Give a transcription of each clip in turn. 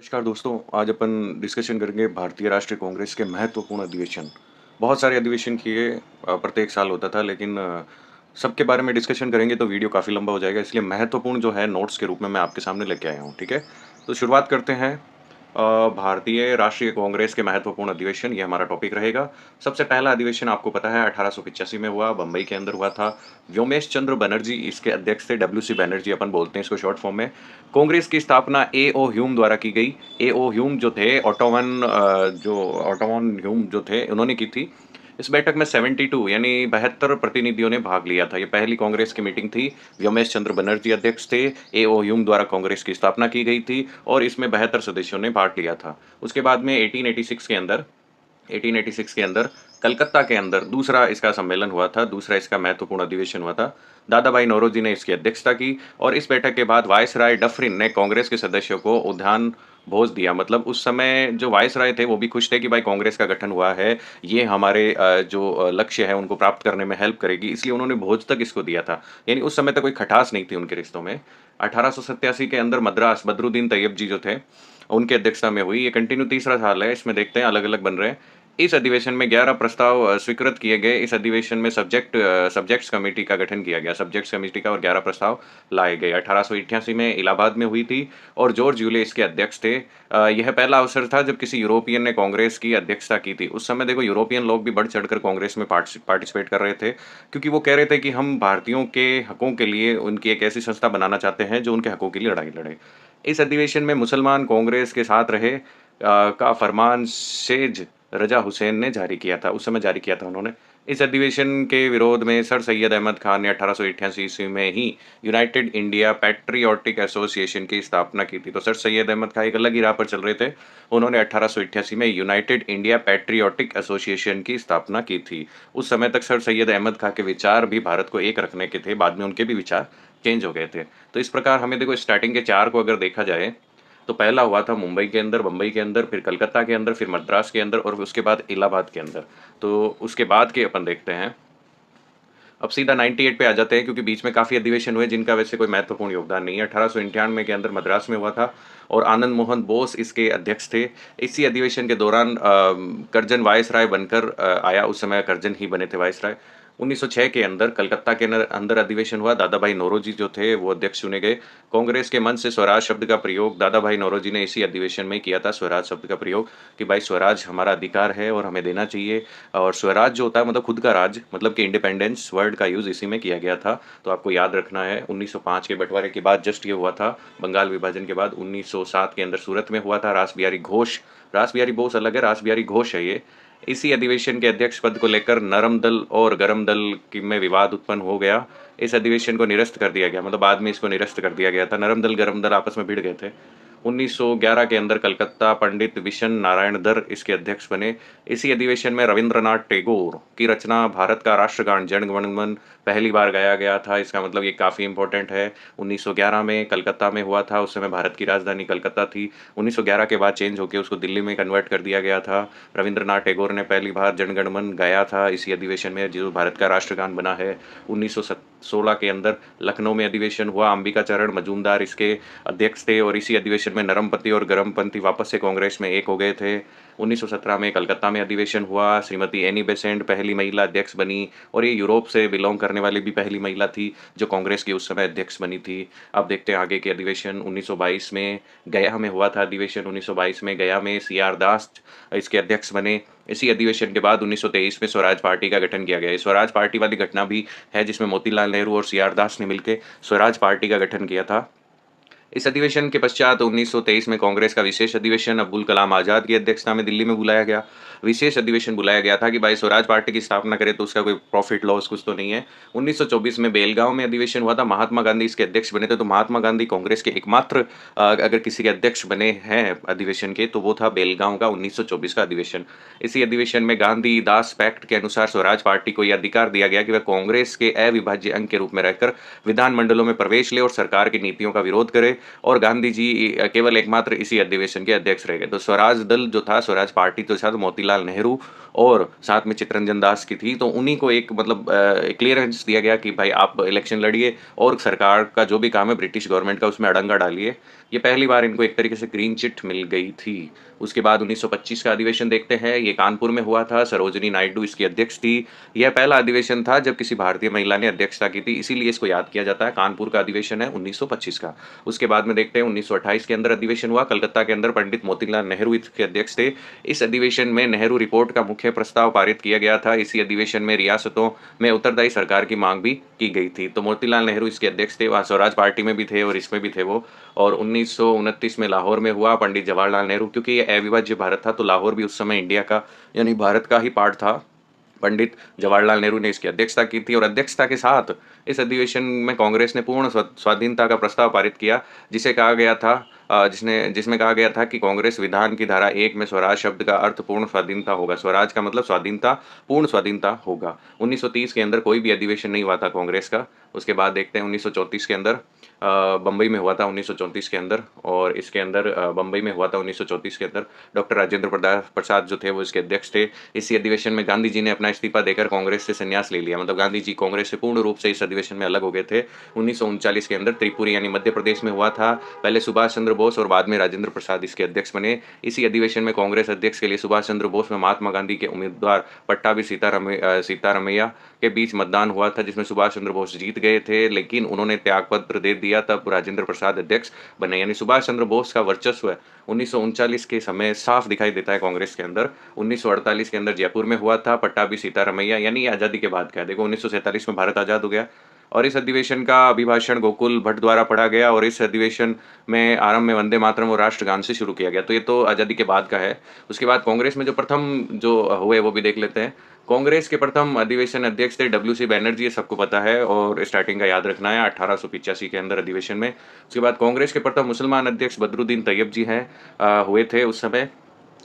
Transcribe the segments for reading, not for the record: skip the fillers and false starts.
नमस्कार दोस्तों, आज अपन डिस्कशन करेंगे भारतीय राष्ट्रीय कांग्रेस के महत्वपूर्ण अधिवेशन। बहुत सारे अधिवेशन किए प्रत्येक साल होता था लेकिन सबके बारे में डिस्कशन करेंगे तो वीडियो काफ़ी लंबा हो जाएगा, इसलिए महत्वपूर्ण जो है नोट्स के रूप में मैं आपके सामने लेके आया हूँ, ठीक है? तो शुरुआत करते हैं। भारतीय राष्ट्रीय कांग्रेस के महत्वपूर्ण अधिवेशन, ये हमारा टॉपिक रहेगा। सबसे पहला अधिवेशन आपको पता है 1885 में हुआ, बम्बई के अंदर हुआ था। व्योमेश चंद्र बनर्जी इसके अध्यक्ष थे, डब्ल्यू.सी. बनर्जी अपन बोलते हैं इसको शॉर्ट फॉर्म में। कांग्रेस की स्थापना ए.ओ. ह्यूम द्वारा की गई। ए.ओ. ह्यूम जो थे ऑटोवन ह्यूम जो थे उन्होंने की थी। इस बैठक में 72 यानी 72 प्रतिनिधियों ने भाग लिया था। ये पहली कांग्रेस की मीटिंग थी। व्योमेश चंद्र बनर्जी अध्यक्ष थे। ए.ओ. ह्यूम द्वारा कांग्रेस की स्थापना की गई थी और इसमें 72 सदस्यों ने भाग लिया था। उसके बाद में 1886 के अंदर कलकत्ता के अंदर दूसरा इसका सम्मेलन हुआ था, दूसरा इसका महत्वपूर्ण अधिवेशन हुआ था। दादा भाई नौरोजी ने इसकी अध्यक्षता की और इस बैठक के बाद वायसराय डफरिन ने कांग्रेस के सदस्यों को उद्यान भोज दिया। मतलब उस समय जो वायसराय थे वो भी खुश थे कि भाई कांग्रेस का गठन हुआ है, ये हमारे जो लक्ष्य है उनको प्राप्त करने में हेल्प करेगी, इसलिए उन्होंने भोज तक इसको दिया था। यानी उस समय तक कोई खटास नहीं थी उनके रिश्तों में। 1887 के अंदर मद्रास बदरुद्दीन तैयब जी जो थे उनकी अध्यक्षता में हुई। ये कंटिन्यू तीसरा साल है, इसमें देखते हैं अलग अलग बन रहे हैं। इस अधिवेशन में 11 प्रस्ताव स्वीकृत किए गए। इस अधिवेशन में सब्जेक्ट्स कमेटी का गठन किया गया, सब्जेक्ट्स कमेटी का, और 11 प्रस्ताव लाए गए। 1888 में इलाहाबाद में हुई थी और जॉर्ज यूले इसके अध्यक्ष थे। यह पहला अवसर था जब किसी यूरोपियन ने कांग्रेस की अध्यक्षता की थी। उस समय देखो यूरोपियन लोग भी बढ़ चढ़कर कांग्रेस में पार्टिसिपेट कर रहे थे, क्योंकि वो कह रहे थे कि हम भारतीयों के हकों के लिए उनकी एक ऐसी संस्था बनाना चाहते हैं जो उनके हकों के लिए लड़ाई लड़े। इस अधिवेशन में मुसलमान कांग्रेस के साथ रहे का फरमान सेज रजा हुसैन ने जारी किया था, उस समय जारी किया था उन्होंने। इस अधिवेशन के विरोध में सर सैयद अहमद खान ने 1888 ईस्वी में ही यूनाइटेड इंडिया पैट्रियोटिक एसोसिएशन की स्थापना की थी। तो सर सैयद अहमद खान एक अलग ही राह पर चल रहे थे। उन्होंने 1888 में यूनाइटेड इंडिया पैट्रियोटिक एसोसिएशन की स्थापना की थी। उस समय तक सर सैयद अहमद खान के विचार भी भारत को एक रखने के थे, बाद में उनके भी विचार चेंज हो गए थे। तो इस प्रकार हमें देखो स्टार्टिंग के चार को अगर देखा जाए तो पहला हुआ था मुंबई के अंदर, बम्बई के अंदर, फिर कलकत्ता के अंदर, फिर मद्रास के अंदर और उसके बाद इलाहाबाद के अंदर। तो उसके बाद के अपन देखते हैं। अब सीधा 98 पे आ जाते हैं, क्योंकि बीच में काफ़ी अधिवेशन हुए जिनका वैसे कोई महत्वपूर्ण योगदान नहीं है। 1891 के अंदर मद्रास में हुआ था और आनंद मोहन बोस इसके अध्यक्ष थे। इसी अधिवेशन के दौरान करजन वायसराय बनकर आया, उस समय करजन ही बने थे वायसराय। 1906 के अंदर कलकत्ता के अंदर अधिवेशन हुआ। दादा भाई नौरोजी जो थे वो अध्यक्ष चुने गए। कांग्रेस के मन से स्वराज शब्द का प्रयोग दादा भाई नौरोजी ने इसी अधिवेशन में किया था, स्वराज शब्द का प्रयोग, कि भाई स्वराज हमारा अधिकार है और हमें देना चाहिए। और स्वराज जो होता है मतलब खुद का राज, मतलब कि इंडिपेंडेंस वर्ड का यूज़ इसी में किया गया था। तो आपको याद रखना है 1905 के बंटवारे के बाद जस्ट ये हुआ था, बंगाल विभाजन के बाद 1907 के अंदर सूरत में हुआ था। रास बिहारी बोस अलग है, रास बिहारी घोष है ये। इसी अधिवेशन के अध्यक्ष पद को लेकर नरम दल और गरम दल की में विवाद उत्पन्न हो गया। इस अधिवेशन को निरस्त कर दिया गया, मतलब बाद में इसको निरस्त कर दिया गया था। नरम दल गरम दल आपस में भिड़ गए थे। 1911 के अंदर कलकत्ता पंडित विशन नारायण दर इसके अध्यक्ष बने। इसी अधिवेशन में रविंद्रनाथ टैगोर की रचना भारत का राष्ट्रगान जन गण मन पहली बार गाया गया था। इसका मतलब ये काफ़ी इंपॉर्टेंट है। 1911 में कलकत्ता में हुआ था, उस समय भारत की राजधानी कलकत्ता थी। 1911 के बाद चेंज होकर उसको दिल्ली में कन्वर्ट कर दिया गया था। रविंद्रनाथ टैगोर ने पहली बार जन गण मन गाया था इसी अधिवेशन में, जो भारत का राष्ट्रगान बना है। 1916 के अंदर लखनऊ में अधिवेशन हुआ। अंबिका चरण मजूमदार इसके अध्यक्ष थे और इसी अधिवेशन में नरमपंथी और गरमपंथी वापस से कांग्रेस में एक हो गए थे। 1917 में कलकत्ता में अधिवेशन हुआ। श्रीमती एनी बेसेंट पहली महिला अध्यक्ष बनी और ये यूरोप से बिलोंग करने वाली भी पहली महिला थी जो कांग्रेस की उस समय अध्यक्ष बनी थी। अब देखते हैं आगे के अधिवेशन। 1922 में गया में हुआ था अधिवेशन। 1922 में गया में सी.आर. दास इसके अध्यक्ष बने। इसी अधिवेशन के बाद 1923 में स्वराज पार्टी का गठन किया गया। स्वराज पार्टी वाली घटना भी है जिसमें मोतीलाल नेहरू और सी.आर. दास ने मिलकर स्वराज पार्टी का गठन किया था। इस अधिवेशन के पश्चात 1923 में कांग्रेस का विशेष अधिवेशन अब्दुल कलाम आज़ाद की अध्यक्षता में दिल्ली में बुलाया गया। विशेष अधिवेशन बुलाया गया था कि भाई स्वराज पार्टी की स्थापना करे तो उसका कोई प्रॉफिट लॉस कुछ तो नहीं है। 1924 में बेलगांव में अधिवेशन हुआ था। महात्मा गांधी इसके अध्यक्ष बने थे। तो महात्मा गांधी कांग्रेस के एकमात्र अगर किसी के अध्यक्ष बने हैं अधिवेशन के तो वो था बेलगांव का 1924 का अधिवेशन। इसी अधिवेशन में गांधी दास पैक्ट के अनुसार स्वराज पार्टी को यह अधिकार दिया गया कि वह कांग्रेस के अविभाज्य अंग के रूप में रहकर विधानमंडलों में प्रवेश ले और सरकार की नीतियों का विरोध करे। और गांधी जी केवल एकमात्र इसी अधिवेशन के अध्यक्ष रह गए। तो स्वराज दल जो था, स्वराज पार्टी तो शायद मोतीलाल नेहरू और साथ में चित्तरंजन दास की थी, तो उन्हीं को एक मतलब क्लीयरेंस दिया गया कि भाई आप इलेक्शन लड़िए और सरकार का जो भी काम है ब्रिटिश गवर्नमेंट का उसमें अड़ंगा डालिए। ये पहली बार इनको एक तरीके से ग्रीन चिट मिल गई थी। उसके बाद 1925 का अधिवेशन देखते हैं, ये कानपुर में हुआ था, सरोजिनी नायडू इसकी अध्यक्ष थी। यह पहला अधिवेशन था जब किसी भारतीय महिला ने अध्यक्षता की थी, इसीलिए इसको याद किया जाता है, कानपुर का अधिवेशन है 1925 का। उसके बाद में देखते हैं 1928 के अंदर अधिवेशन हुआ, कलकत्ता के अंदर पंडित मोतीलाल नेहरू इसके अध्यक्ष थे। इस अधिवेशन में नेहरू रिपोर्ट का मुख्य प्रस्ताव पारित किया गया था। इसी अधिवेशन में रियासतों में उत्तरदायी सरकार की मांग भी की गई थी। तो मोतीलाल नेहरू इसके अध्यक्ष थे, वहाँ स्वराज पार्टी में भी थे और इसमें भी थे वो। और 1929 में लाहौर में हुआ, पंडित जवाहरलाल नेहरू, क्योंकि ये अविभाज्य भारत था तो लाहौर भी उस समय इंडिया का यानी भारत का ही पार्ट था। पंडित जवाहरलाल नेहरू ने इसकी अध्यक्षता की थी और अध्यक्षता के साथ इस अधिवेशन में कांग्रेस ने पूर्ण स्वाधीनता का प्रस्ताव पारित किया, जिसे कहा गया था जिसमें कहा गया था कि कांग्रेस विधान की धारा 1 में स्वराज शब्द का अर्थ पूर्ण स्वाधीनता होगा। स्वराज का मतलब स्वाधीनता, पूर्ण स्वाधीनता होगा। 1930 के अंदर कोई भी अधिवेशन नहीं हुआ था कांग्रेस का। उसके बाद देखते हैं 1934 के अंदर बम्बई में हुआ था 1934 के अंदर, और इसके अंदर बम्बई में हुआ था 1934 के अंदर। डॉक्टर राजेंद्र प्रसाद जो थे वो इसके अध्यक्ष थे। इसी अधिवेशन में गांधी जी ने अपना इस्तीफा देकर कांग्रेस से संन्यास ले लिया, मतलब गांधी जी कांग्रेस से पूर्ण रूप से इस अधिवेशन में अलग हो गए थे। 1939 के अंदर त्रिपुरी यानी मध्य प्रदेश में हुआ था। पहले सुभाष चंद्र बोस और बाद में राजेंद्र प्रसाद इसके अध्यक्ष बने। इसी अधिवेशन में कांग्रेस अध्यक्ष के लिए सुभाष चंद्र बोस में महात्मा गांधी के उम्मीदवार पट्टाभी सीतारमैया के बीच मतदान हुआ था, जिसमें सुभाष चंद्र बोस जीत गए थे, लेकिन उन्होंने त्यागपत्र दे दिया। तब राजेंद्र प्रसाद अध्यक्ष बने, यानी सुभाष चंद्र बोस का वर्चस्व 1939 के समय साफ दिखाई देता है कांग्रेस के अंदर। 1948 के अंदर जयपुर में हुआ था, पट्टाभी सीतारमैया, यानी आज़ादी के बाद का है। देखो 1947 में भारत आज़ाद हो गया और इस अधिवेशन का अभिभाषण गोकुल भट्ट द्वारा पढ़ा गया और इस अधिवेशन में आरंभ में वंदे मातरम और राष्ट्रगान से शुरू किया गया। तो ये तो आज़ादी के बाद का है। उसके बाद कांग्रेस में जो प्रथम जो हुए वो भी देख लेते हैं। कांग्रेस के प्रथम अधिवेशन अध्यक्ष थे डब्ल्यू सी बैनर्जी, ये सबको पता है और स्टार्टिंग का याद रखना है, 1885 के अंदर अधिवेशन में। उसके बाद कांग्रेस के प्रथम मुसलमान अध्यक्ष बदरुद्दीन तैयब जी हैं, हुए थे उस समय।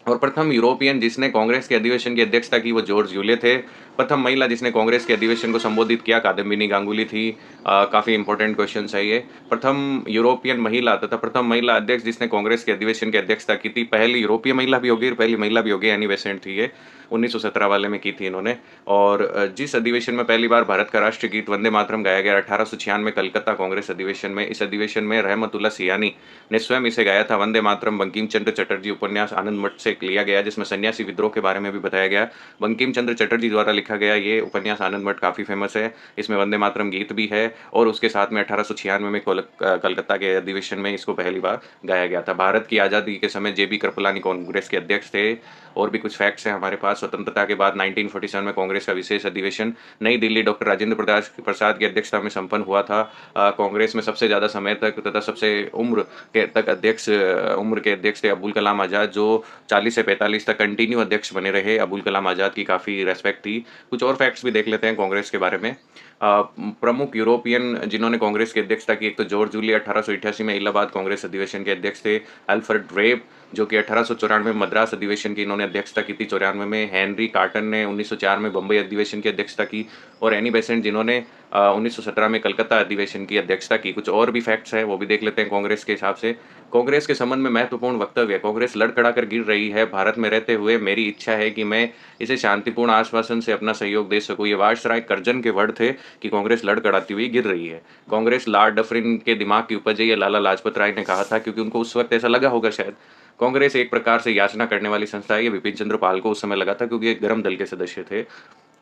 और प्रथम यूरोपियन जिसने कांग्रेस के अधिवेशन की अध्यक्षता की वो जॉर्ज यूले थे। प्रथम महिला जिसने कांग्रेस के अधिवेशन को संबोधित किया कादम्बिनी गांगुली थी। काफ़ी इंपॉर्टेंट क्वेश्चन है ये। प्रथम यूरोपियन महिला तथा प्रथम महिला अध्यक्ष जिसने कांग्रेस के अधिवेशन की अध्यक्षता की थी, पहली यूरोपीय महिला भी होगी और पहली महिला भी होगी, एनी बेसेंट थी ये, 1917 वाले में की थी इन्होंने। और जिस अधिवेशन में पहली बार भारत का राष्ट्रीय गीत वंदे मातरम गाया गया 1896 कलकत्ता कांग्रेस अधिवेशन में। इस अधिवेशन में रहमतुल्लाह सियानी ने स्वयं इसे गाया था। वंदे मातरम बंकिम चंद्र चटर्जी उपन्यास आनंद मठ से लिया गया, जिसमें सन्यासी विद्रोह के बारे में भी बताया गया। बंकिम चंद्र चटर्जी द्वारा लिखा गया ये उपन्यास आनंद मठ काफ़ी फेमस है। इसमें वंदे मातरम गीत भी है और उसके साथ में 1896 में कलकत्ता के अधिवेशन में इसको पहली बार गाया गया था। भारत की आज़ादी के समय जे बी कृपलानी कांग्रेस के अध्यक्ष थे। और भी कुछ फैक्ट्स हैं हमारे पास। स्वतंत्रता के बाद 1947 में कांग्रेस का विशेष अधिवेशन नई दिल्ली डॉक्टर राजेंद्र प्रसाद की अध्यक्षता में संपन्न हुआ था। कांग्रेस में सबसे ज़्यादा समय तक तथा सबसे उम्र के अध्यक्ष थे अबुल कलाम आज़ाद, जो 40 से 45 तक कंटिन्यू अध्यक्ष बने रहे। अबुल कलाम आज़ाद की काफ़ी रेस्पेक्ट थी। कुछ और फैक्ट्स भी देख लेते हैं कांग्रेस के बारे में। प्रमुख यूरोपियन जिन्होंने कांग्रेस की अध्यक्षता की, एक तो जॉर्ज जूली 1888 में इलाहाबाद कांग्रेस अधिवेशन के अध्यक्ष थे। अल्फ्रेड ड्रेप जो कि 1894 में मद्रास अधिवेशन की इन्होंने अध्यक्षता की थी। 94 में हेनरी कार्टन ने 1904 में बम्बई अधिवेशन की अध्यक्षता की। और एनी बेसेंट जिन्होंने 1917 में कलकत्ता अधिवेशन की अध्यक्षता की। कुछ और भी फैक्ट्स हैं वो भी देख लेते हैं कांग्रेस के हिसाब से। कांग्रेस के संबंध में महत्वपूर्ण वक्तव्य, कांग्रेस लड़खड़ा कर गिर रही है। भारत में रहते हुए मेरी इच्छा है कि मैं इसे शांतिपूर्ण आश्वासन से अपना सहयोग दे सकूं। ये वायसराय कर्जन के वर्ड थे कि कांग्रेस लड़खड़ाती हुई गिर रही है। कांग्रेस लॉर्ड डफरिन के दिमाग की उपज है, ये लाला लाजपत राय ने कहा था, क्योंकि उनको उस वक्त ऐसा लगा होगा शायद। कांग्रेस एक प्रकार से याचना करने वाली संस्था है, ये विपिन चंद्र पाल को उस समय लगा था, क्योंकि ये गर्म दल के सदस्य थे।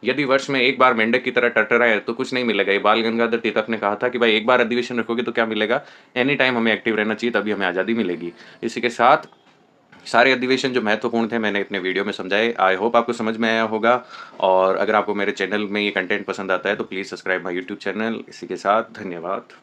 यदि वर्ष में एक बार मेंढक की तरह टरटराए तो कुछ नहीं मिलेगा। ये बाल गंगाधर तिलक ने कहा था कि भाई एक बार अधिवेशन रखोगे तो क्या मिलेगा, एनी टाइम हमें एक्टिव रहना चाहिए, तभी हमें आज़ादी मिलेगी। इसी के साथ सारे अधिवेशन जो महत्वपूर्ण थे मैंने अपने वीडियो में समझाए। आई होप आपको समझ में आया होगा। और अगर आपको मेरे चैनल में ये कंटेंट पसंद आता है तो please subscribe my YouTube channel. इसी के साथ धन्यवाद।